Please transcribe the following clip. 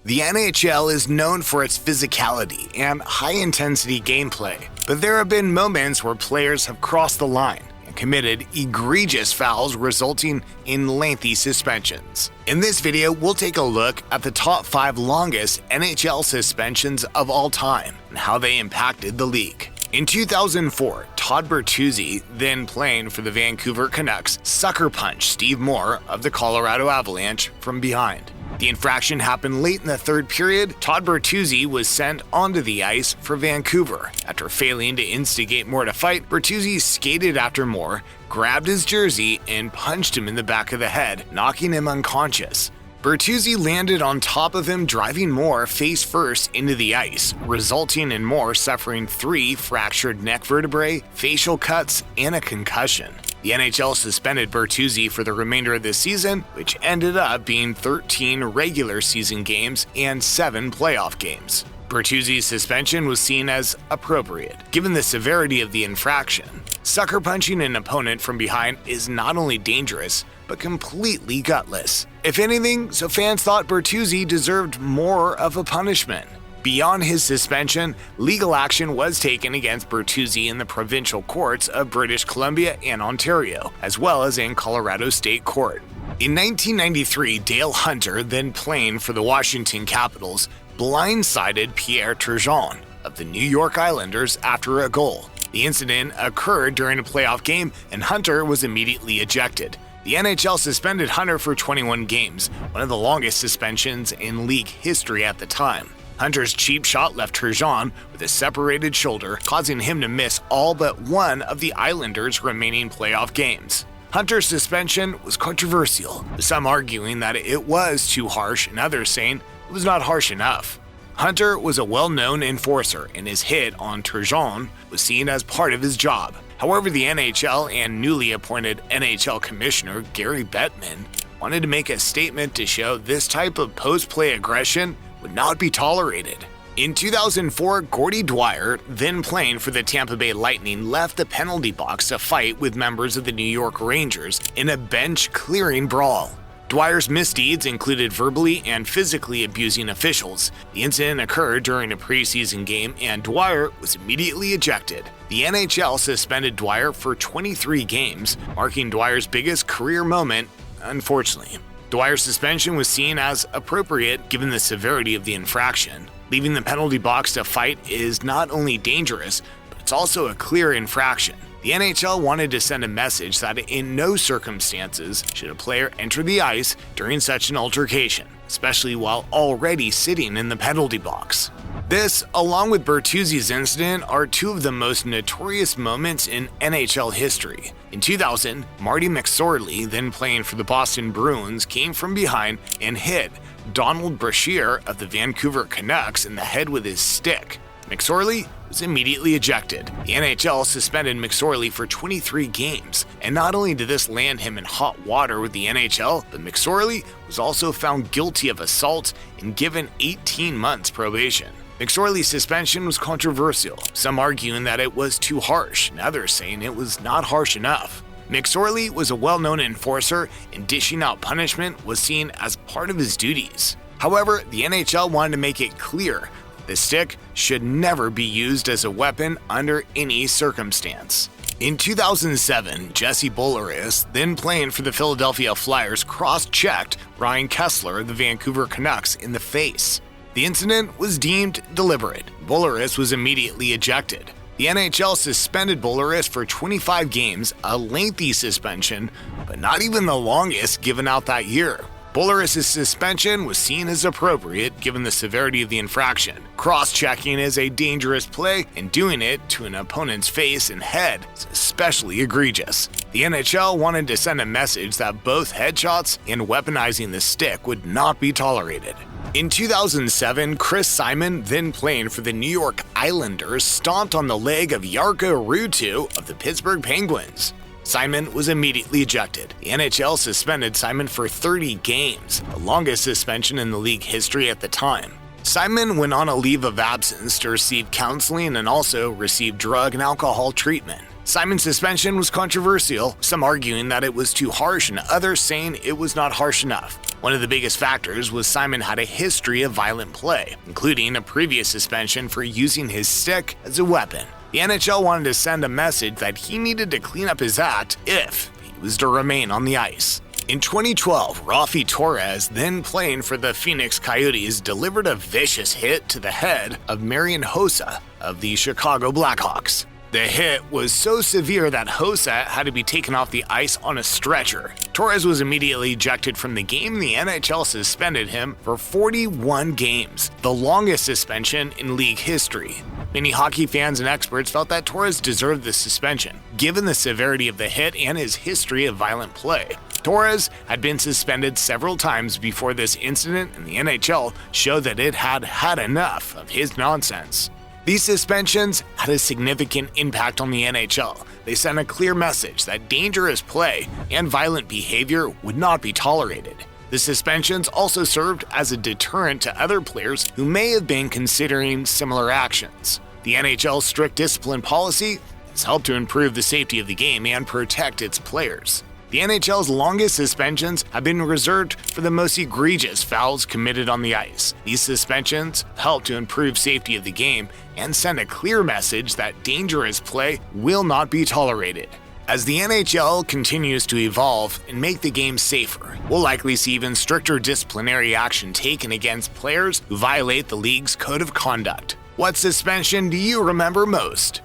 The NHL is known for its physicality and high-intensity gameplay, but there have been moments where players have crossed the line and committed egregious fouls resulting in lengthy suspensions. In this video, we'll take a look at the top 5 longest NHL suspensions of all time and how they impacted the league. In 2004, Todd Bertuzzi, then playing for the Vancouver Canucks, sucker punched Steve Moore of the Colorado Avalanche from behind. The infraction happened late in the third period. Todd Bertuzzi was sent onto the ice for Vancouver. After failing to instigate Moore to fight, Bertuzzi skated after Moore, grabbed his jersey, and punched him in the back of the head, knocking him unconscious. Bertuzzi landed on top of him, driving Moore face first into the ice, resulting in Moore suffering 3 fractured neck vertebrae, facial cuts, and a concussion. The NHL suspended Bertuzzi for the remainder of the season, which ended up being 13 regular season games and 7 playoff games. Bertuzzi's suspension was seen as appropriate, given the severity of the infraction. Sucker punching an opponent from behind is not only dangerous, but completely gutless. If anything, so fans thought Bertuzzi deserved more of a punishment. Beyond his suspension, legal action was taken against Bertuzzi in the provincial courts of British Columbia and Ontario, as well as in Colorado State Court. In 1993, Dale Hunter, then playing for the Washington Capitals, blindsided Pierre Turgeon of the New York Islanders after a goal. The incident occurred during a playoff game, and Hunter was immediately ejected. The NHL suspended Hunter for 21 games, one of the longest suspensions in league history at the time. Hunter's cheap shot left Turgeon with a separated shoulder, causing him to miss all but one of the Islanders' remaining playoff games. Hunter's suspension was controversial, with some arguing that it was too harsh and others saying it was not harsh enough. Hunter was a well-known enforcer, and his hit on Turgeon was seen as part of his job. However, the NHL and newly appointed NHL Commissioner Gary Bettman wanted to make a statement to show this type of post-play aggression would not be tolerated. In 2004, Gordie Dwyer, then playing for the Tampa Bay Lightning, left the penalty box to fight with members of the New York Rangers in a bench-clearing brawl. Dwyer's misdeeds included verbally and physically abusing officials. The incident occurred during a preseason game, and Dwyer was immediately ejected. The NHL suspended Dwyer for 23 games, marking Dwyer's biggest career moment, unfortunately. Dwyer's suspension was seen as appropriate given the severity of the infraction. Leaving the penalty box to fight is not only dangerous, but it's also a clear infraction. The NHL wanted to send a message that in no circumstances should a player enter the ice during such an altercation, especially while already sitting in the penalty box. This, along with Bertuzzi's incident, are 2 of the most notorious moments in NHL history. In 2000, Marty McSorley, then playing for the Boston Bruins, came from behind and hit Donald Brashear of the Vancouver Canucks in the head with his stick. McSorley was immediately ejected. The NHL suspended McSorley for 23 games, and not only did this land him in hot water with the NHL, but McSorley was also found guilty of assault and given 18 months probation. McSorley's suspension was controversial, some arguing that it was too harsh, and others saying it was not harsh enough. McSorley was a well-known enforcer, and dishing out punishment was seen as part of his duties. However, the NHL wanted to make it clear the stick should never be used as a weapon under any circumstance. In 2007, Jesse Boulerius, then playing for the Philadelphia Flyers, cross-checked Ryan Kessler of the Vancouver Canucks in the face. The incident was deemed deliberate. Boulerius was immediately ejected. The NHL suspended Boulerius for 25 games, a lengthy suspension, but not even the longest given out that year. Boulerius' suspension was seen as appropriate given the severity of the infraction. Cross-checking is a dangerous play, and doing it to an opponent's face and head is especially egregious. The NHL wanted to send a message that both headshots and weaponizing the stick would not be tolerated. In 2007, Chris Simon, then playing for the New York Islanders, stomped on the leg of Jarkko Ruutu of the Pittsburgh Penguins. Simon was immediately ejected. The NHL suspended Simon for 30 games, the longest suspension in the league history at the time. Simon went on a leave of absence to receive counseling and also receive drug and alcohol treatment. Simon's suspension was controversial, some arguing that it was too harsh and others saying it was not harsh enough. One of the biggest factors was Simon had a history of violent play, including a previous suspension for using his stick as a weapon. The NHL wanted to send a message that he needed to clean up his act if he was to remain on the ice. In 2012, Rafi Torres, then playing for the Phoenix Coyotes, delivered a vicious hit to the head of Marian Hossa of the Chicago Blackhawks. The hit was so severe that Hossa had to be taken off the ice on a stretcher. Torres was immediately ejected from the game, and the NHL suspended him for 41 games, the longest suspension in league history. Many hockey fans and experts felt that Torres deserved the suspension, given the severity of the hit and his history of violent play. Torres had been suspended several times before this incident, and the NHL showed that it had had enough of his nonsense. These suspensions had a significant impact on the NHL. They sent a clear message that dangerous play and violent behavior would not be tolerated. The suspensions also served as a deterrent to other players who may have been considering similar actions. The NHL's strict discipline policy has helped to improve the safety of the game and protect its players. The NHL's longest suspensions have been reserved for the most egregious fouls committed on the ice. These suspensions help to improve safety of the game and send a clear message that dangerous play will not be tolerated. As the NHL continues to evolve and make the game safer, we'll likely see even stricter disciplinary action taken against players who violate the league's code of conduct. What suspension do you remember most?